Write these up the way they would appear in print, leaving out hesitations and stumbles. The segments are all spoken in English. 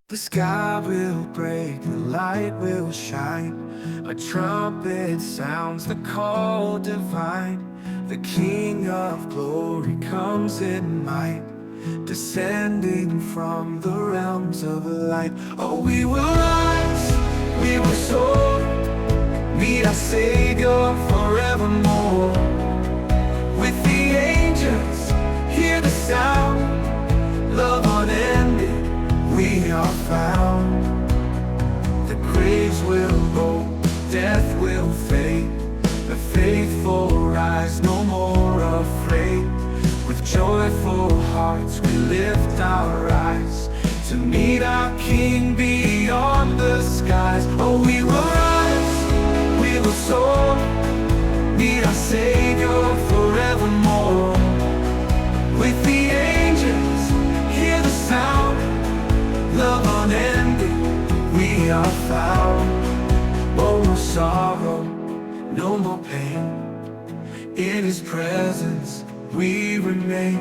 The sky will break, the light will shine. A trumpet sounds the call divine. The King of glory comes in might, descending from the realms of light. Oh, we will rise, we will soar, meet our Savior forevermore. With the angels, hear the sound, love unending, we are found. The graves will go, death will fade, the faithful rise, no more afraid. With joyful hearts we lift our eyes to meet our King beyond the skies. Oh, we will rise, we will soar, meet our Savior forevermore. With the angels, hear the sound, love unending, we are found. Oh, no sorrow, no more pain, in His presence we remain.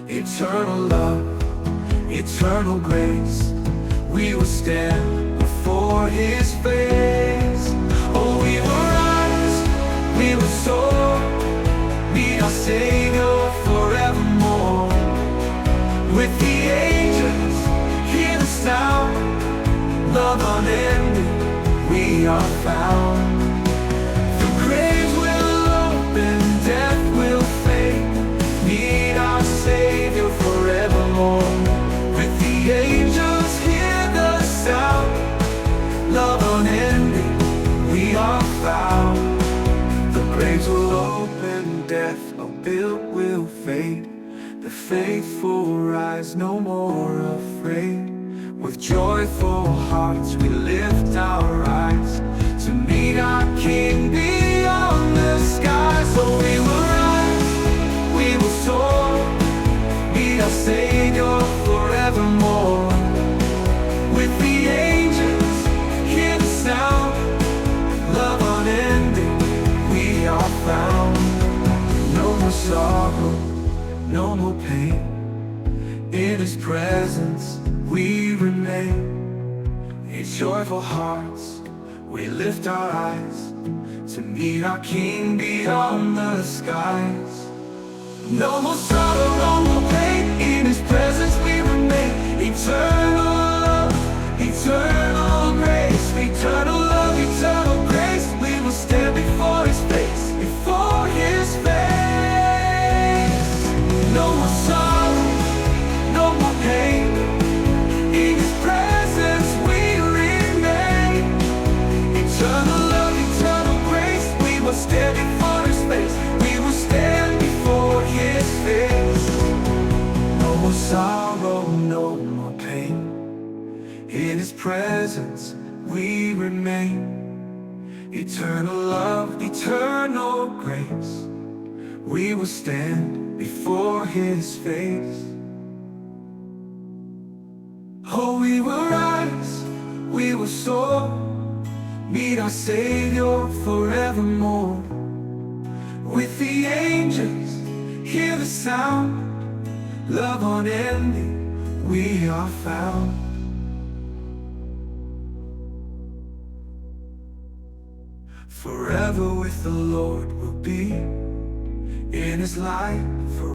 Eternal love, eternal grace, we will stand before His face. Oh, we will rise, we will soar, meet our Savior forevermore. With the angels, hear the sound, love unending, we are found. The graves will open, death will fade, meet our Savior forevermore. With the angels, hear the sound, love unending, we are found. The graves will open, death, no guilt will fade, the faithful rise, no more afraid. With joyful hearts we lift our eyes to meet our King beyond the skies. So we will rise, we will soar, meet our Savior forevermore. With the angels, hear the sound, love unending, we are found. No more sorrow, no more pain, in His presence we remain. In joyful hearts we lift our eyes to meet our King beyond the skies. No more sorrow, no more pain, in His presence we remain. Eternal love, eternal grace, eternal love, eternal grace, we will stand before His face, before His face. No more sorrow, no more pain, in His presence we remain. Eternal love, eternal grace, we will stand before His face, we will stand before His face. No more sorrow, no more pain, in His presence we remain. Eternal love, eternal grace, we will stand before His face. Oh, we will rise, we will soar, meet our Savior forevermore. With the angels, hear the sound, love unending, we are found. Forever with the Lord will be, in His light forever.